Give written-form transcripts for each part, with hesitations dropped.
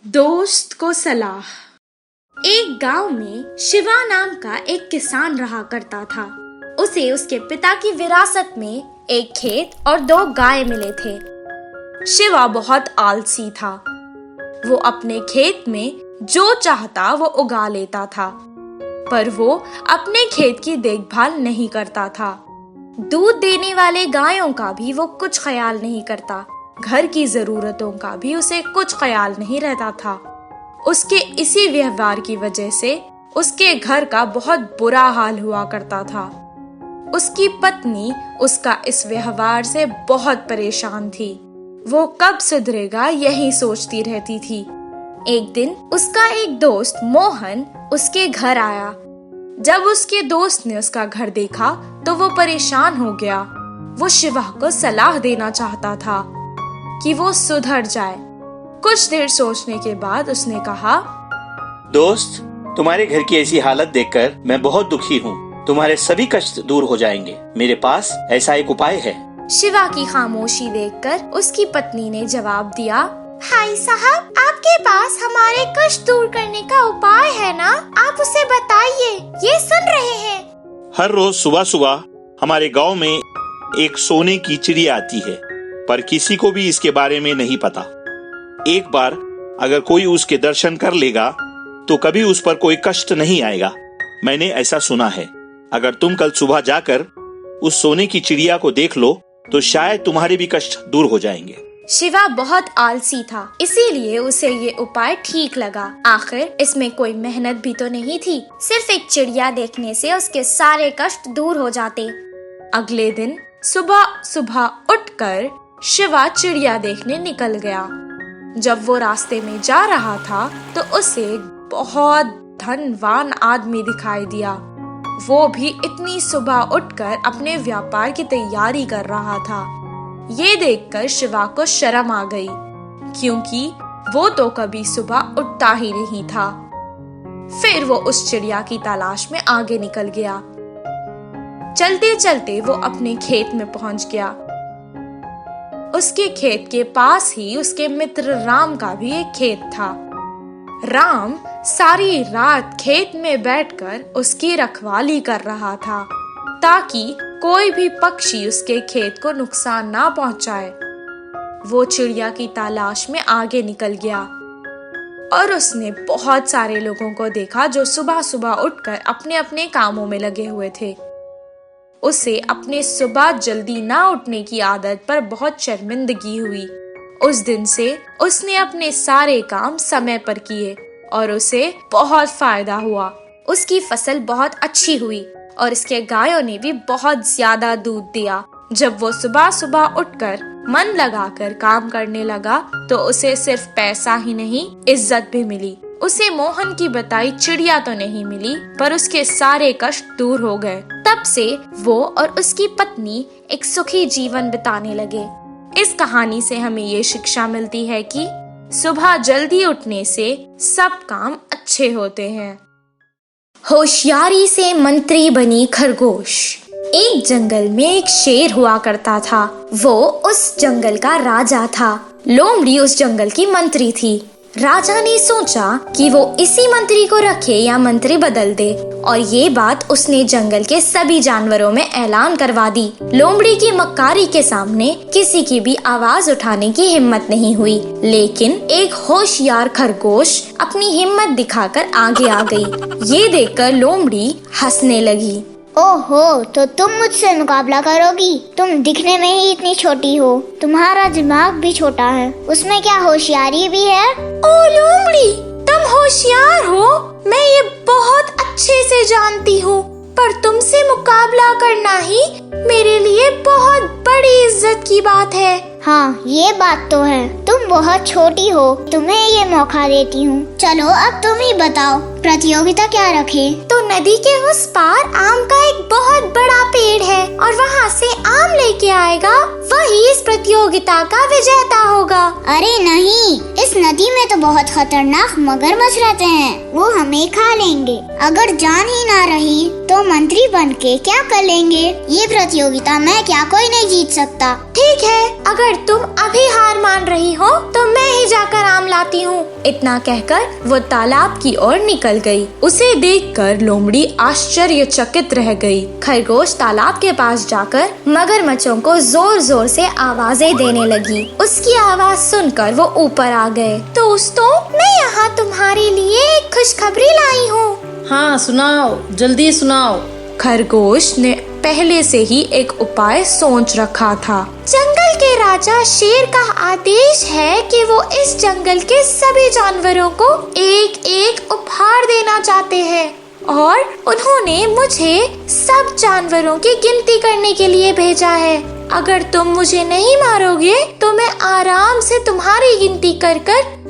दोस्त को सलाह। एक गांव में शिवा नाम का एक किसान रहा करता था। उसे उसके पिता की विरासत में एक खेत और 2 गाय मिले थे। शिवा बहुत आलसी था। वो अपने खेत में जो चाहता वो उगा लेता था, पर वो अपने खेत की देखभाल नहीं करता था। दूध देने वाले गायों का भी वो कुछ ख्याल नहीं करता। घर की जरूरतों का भी उसे कुछ ख्याल नहीं रहता था। उसके इसी व्यवहार की वजह से उसके घर का बहुत बुरा हाल हुआ करता था। उसकी पत्नी उसका इस व्यवहार से बहुत परेशान थी। वो कब सुधरेगा यही सोचती रहती थी। एक दिन उसका एक दोस्त मोहन उसके घर आया। जब उसके दोस्त ने उसका घर देखा तो वो परेशान हो गया। वो शिवा को सलाह देना चाहता था कि वो सुधर जाए। कुछ देर सोचने के बाद उसने कहा, दोस्त, तुम्हारे घर की ऐसी हालत देखकर मैं बहुत दुखी हूँ। तुम्हारे सभी कष्ट दूर हो जाएंगे। मेरे पास ऐसा एक उपाय है। शिवा की खामोशी देखकर उसकी पत्नी ने जवाब दिया, हाय साहब, आपके पास हमारे कष्ट दूर करने का उपाय है ना? आप उसे बताइए, ये सुन रहे हैं। हर रोज सुबह सुबह हमारे गांव में एक सोने की चिड़िया आती है, पर किसी को भी इसके बारे में नहीं पता। एक बार अगर कोई उसके दर्शन कर लेगा तो कभी उस पर कोई कष्ट नहीं आएगा। मैंने ऐसा सुना है। अगर तुम कल सुबह जाकर उस सोने की चिड़िया को देख लो तो शायद तुम्हारे भी कष्ट दूर हो जाएंगे। शिवा बहुत आलसी था, इसीलिए उसे ये उपाय ठीक लगा। आखिर इसमें कोई मेहनत भी तो नहीं थी। सिर्फ एक चिड़िया देखने से उसके सारे कष्ट दूर हो जाते। अगले दिन सुबह सुबह उठकर शिवा चिड़िया देखने निकल गया। जब वो रास्ते में जा रहा था तो उसे एक बहुत धनवान आदमी दिखाई दिया। वो भी इतनी सुबह उठकर अपने व्यापार की तैयारी कर रहा था। ये देखकर शिवा को शर्म आ गई, क्योंकि वो तो कभी सुबह उठता ही नहीं था। फिर वो उस चिड़िया की तलाश में आगे निकल गया। चलते चलते वो अपने खेत में पहुंच गया। उसके खेत के पास ही उसके मित्र राम का भी एक खेत था। राम सारी रात खेत में बैठकर उसकी रखवाली कर रहा था, ताकि कोई भी पक्षी उसके खेत को नुकसान ना पहुंचाए। वो चिड़िया की तलाश में आगे निकल गया और उसने बहुत सारे लोगों को देखा जो सुबह सुबह उठकर अपने अपने कामों में लगे हुए थे। उसे अपने सुबह जल्दी ना उठने की आदत पर बहुत शर्मिंदगी हुई। उस दिन से उसने अपने सारे काम समय पर किए और उसे बहुत फायदा हुआ। उसकी फसल बहुत अच्छी हुई और इसके गायों ने भी बहुत ज्यादा दूध दिया। जब वो सुबह सुबह उठकर मन लगाकर काम करने लगा तो उसे सिर्फ पैसा ही नहीं, इज्जत भी मिली। उसे मोहन की बताई चिड़िया तो नहीं मिली, पर उसके सारे कष्ट दूर हो गए। तब से वो और उसकी पत्नी एक सुखी जीवन बिताने लगे। इस कहानी से हमें ये शिक्षा मिलती है कि सुबह जल्दी उठने से सब काम अच्छे होते हैं। होशियारी से मंत्री बनी खरगोश। एक जंगल में एक शेर हुआ करता था। वो उस जंगल का राजा था। लोमड़ी उस जंगल की मंत्री थी। राजा ने सोचा कि वो इसी मंत्री को रखे या मंत्री बदल दे, और ये बात उसने जंगल के सभी जानवरों में ऐलान करवा दी। लोमड़ी की मक्कारी के सामने किसी की भी आवाज उठाने की हिम्मत नहीं हुई, लेकिन एक होशियार खरगोश अपनी हिम्मत दिखाकर आगे आ गई। ये देखकर लोमड़ी हंसने लगी। ओहो, तो तुम मुझसे मुकाबला करोगी? तुम दिखने में ही इतनी छोटी हो, तुम्हारा दिमाग भी छोटा है, उसमें क्या होशियारी भी है? ओ लोमड़ी, तुम होशियार हो, मैं ये बहुत अच्छे से जानती हूँ, पर तुमसे मुकाबला करना ही मेरे लिए बहुत बड़ी इज्जत की बात है। हाँ, ये बात तो है। तुम बहुत छोटी हो, तुम्हें ये मौका देती हूँ। चलो अब तुम ही बताओ, प्रतियोगिता क्या रखे? तो नदी के उस पार आम का एक बहुत बड़ा पेड़ है और वहाँ से आम लेके आएगा, वही इस प्रतियोगिता का विजेता होगा। अरे नहीं, इस नदी में तो बहुत खतरनाक मगरमच्छ रहते हैं, वो हमें खा लेंगे। अगर जान ही ना रही तो मंत्री बनके क्या कर लेंगे? ये प्रतियोगिता मैं क्या कोई नहीं जीत सकता। ठीक है, अगर अगर तुम अभी हार मान रही हो तो मैं ही जाकर आम लाती हूँ। इतना कहकर वो तालाब की ओर निकल गई। उसे देखकर लोमड़ी आश्चर्यचकित रह गई। खरगोश तालाब के पास जाकर मगरमच्छों को जोर जोर से आवाजें देने लगी। उसकी आवाज सुनकर वो ऊपर आ गए। दोस्तों, मैं यहाँ तुम्हारे लिए एक खुशखबरी लाई हूँ। हाँ सुनाओ, जल्दी सुनाओ। खरगोश ने पहले से ही एक उपाय सोच रखा था। जंगल के राजा शेर का आदेश है कि वो इस जंगल के सभी जानवरों को एक एक उपहार देना चाहते हैं और उन्होंने मुझे सब जानवरों की गिनती करने के लिए भेजा है। अगर तुम मुझे नहीं मारोगे तो मैं आराम से तुम्हारी गिनती कर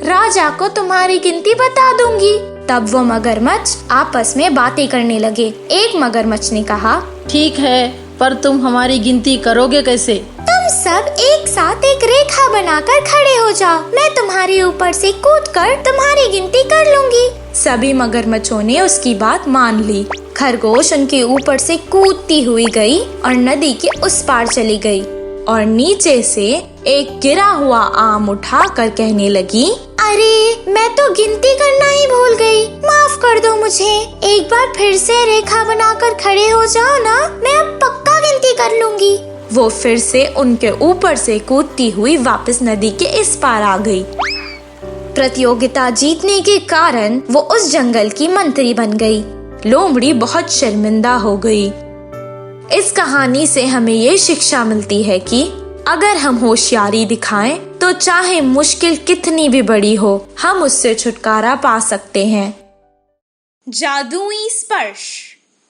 राजा को तुम्हारी गिनती बता दूंगी। तब वो मगरमच्छ आपस में बातें करने लगे। एक मगरमच्छ ने कहा, ठीक है, पर तुम हमारी गिनती करोगे कैसे? तुम सब एक साथ एक रेखा बनाकर खड़े हो जाओ। मैं तुम्हारे ऊपर से कूदकर तुम्हारी गिनती कर लूंगी। सभी मगरमच्छों ने उसकी बात मान ली। खरगोश उनके ऊपर से कूदती हुई गई और नदी के उस पार चली गई और नीचे से एक गिरा हुआ आम उठाकर कहने लगी, अरे मैं तो गिनती करना ही भूल गई। माफ कर दो मुझे। एक बार फिर से रेखा बनाकर खड़े हो जाओ ना, मैं अब पक्का गिनती कर लूंगी। वो फिर से उनके ऊपर से कूदती हुई वापस नदी के इस पार आ गई। प्रतियोगिता जीतने के कारण वो उस जंगल की मंत्री बन गई। लोमड़ी बहुत शर्मिंदा हो गई। इस कहानी से हमें ये शिक्षा मिलती है कि अगर हम होशियारी दिखाएं तो चाहे मुश्किल कितनी भी बड़ी हो, हम उससे छुटकारा पा सकते हैं। जादुई स्पर्श।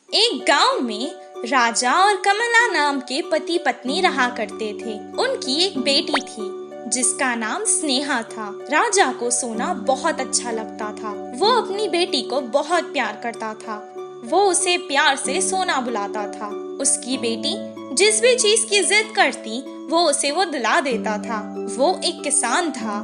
एक गांव में राजा और कमला नाम के पति पत्नी रहा करते थे। उनकी एक बेटी थी जिसका नाम स्नेहा था। राजा को सोना बहुत अच्छा लगता था। वो अपनी बेटी को बहुत प्यार करता था। वो उसे प्यार से सोना बुलाता था। उसकी बेटी जिस भी चीज की जिद करती वो उसे वो दिला देता था। वो एक किसान था।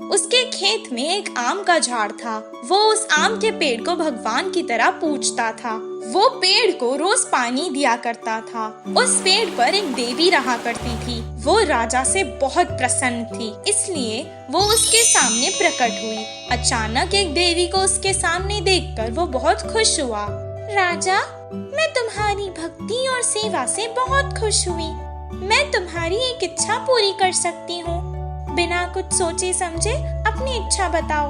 उसके खेत में एक आम का झाड़ था। वो उस आम के पेड़ को भगवान की तरह पूजता था। वो पेड़ को रोज पानी दिया करता था। उस पेड़ पर एक देवी रहा करती थी। वो राजा से बहुत प्रसन्न थी, इसलिए वो उसके सामने प्रकट हुई। अचानक एक देवी को उसके सामने देखकर वो बहुत खुश हुआ। राजा, मैं तुम्हारी भक्ति और सेवा से बहुत खुश हुई। मैं तुम्हारी एक इच्छा पूरी कर सकती हूँ। बिना कुछ सोचे समझे अपनी इच्छा बताओ।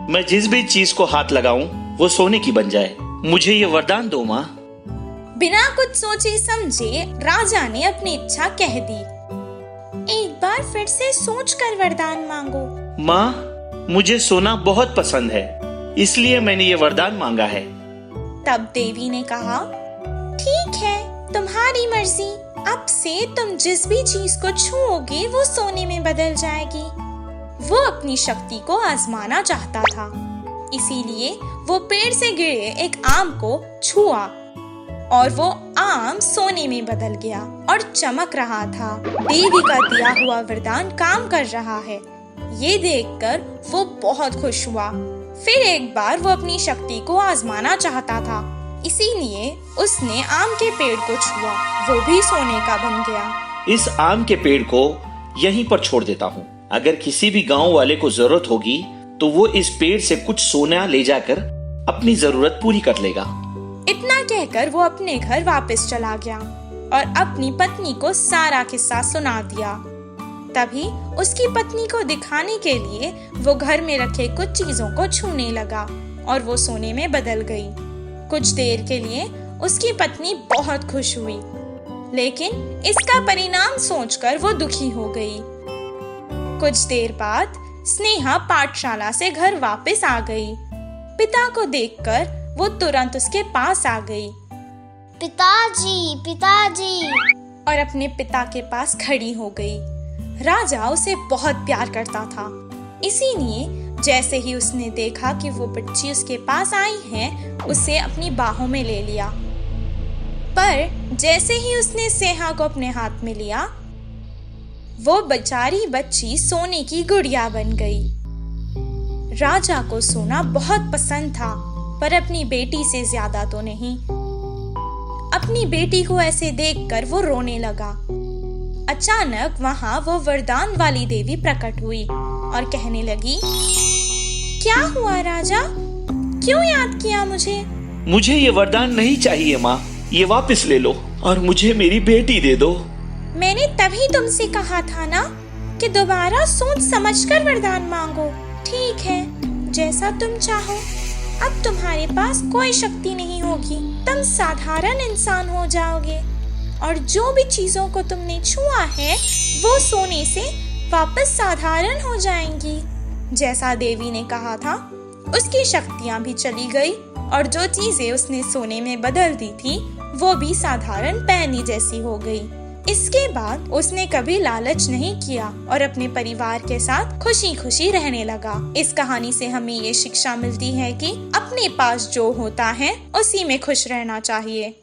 मैं जिस भी चीज को हाथ लगाऊं वो सोने की बन जाए। मुझे ये वरदान दो माँ। बिना कुछ सोचे समझे राजा ने अपनी इच्छा कह दी। एक बार फिर से सोचकर वरदान मांगो। माँ, मुझे सोना बहुत पसंद है, इसलिए मैंने ये वरदान मांगा है। तब देवी ने कहा, ठीक है, तुम्हारी मर्जी। अब से तुम जिस भी चीज को छूओगे वो सोने में बदल जाएगी। वो अपनी शक्ति को आजमाना चाहता था, इसीलिए वो पेड़ से गिरे एक आम को छुआ और वो आम सोने में बदल गया और चमक रहा था। देवी का दिया हुआ वरदान काम कर रहा है। ये देखकर वो बहुत खुश हुआ। फिर एक बार वो अपनी शक्ति को आजमाना चाहता था, इसीलिए उसने आम के पेड़ को छुआ। वो भी सोने का बन गया। इस आम के पेड़ को यहीं पर छोड़ देता हूँ। अगर किसी भी गांव वाले को जरूरत होगी तो वो इस पेड़ से कुछ सोना ले जाकर अपनी जरूरत पूरी कर लेगा। इतना कहकर वो अपने घर वापस चला गया और अपनी पत्नी को सारा किस्सा सुना दिया। तभी उसकी पत्नी को दिखाने के लिए वो घर में रखे कुछ चीजों को छूने लगा और वो सोने में बदल गई। कुछ देर के लिए उसकी पत्नी बहुत खुश हुई, लेकिन इसका परिणाम सोचकर वो दुखी हो गई। कुछ देर बाद स्नेहा पाठशाला से घर वापस आ गई। पिता को देखकर वो तुरंत उसके पास आ गई। पिताजी, पिताजी, और अपने पिता के पास खड़ी हो गई। राजा उसे बहुत प्यार करता था, इसीलिए जैसे ही उसने देखा कि वो बच्ची उसके पास आई है, उसे अपनी बाहों में ले लिया। पर जैसे ही उसने स्नेहा को अपने हाथ में लिया, वो बेचारी बच्ची सोने की गुड़िया बन गई। राजा को सोना बहुत पसंद था, पर अपनी बेटी से ज्यादा तो नहीं। अपनी बेटी को ऐसे देखकर वो रोने लगा। अचानक वहाँ वो वरदान वाली देवी प्रकट हुई और कहने लगी, क्या हुआ राजा, क्यों याद किया मुझे? मुझे ये वरदान नहीं चाहिए माँ, ये वापस ले लो और मुझे मेरी बेटी दे दो। मैंने तभी तुमसे कहा था ना कि दोबारा सोच समझकर वरदान मांगो। ठीक है, जैसा तुम चाहो। अब तुम्हारे पास कोई शक्ति नहीं होगी, तुम साधारण इंसान हो जाओगे और जो भी चीजों को तुमने छुआ है वो सोने से वापस साधारण हो जाएंगी। जैसा देवी ने कहा था, उसकी शक्तियां भी चली गई और जो चीजें उसने सोने में बदल दी थी वो भी साधारण पैनी जैसी हो गई। इसके बाद उसने कभी लालच नहीं किया और अपने परिवार के साथ खुशी खुशी रहने लगा। इस कहानी से हमें ये शिक्षा मिलती है कि अपने पास जो होता है उसी में खुश रहना चाहिए।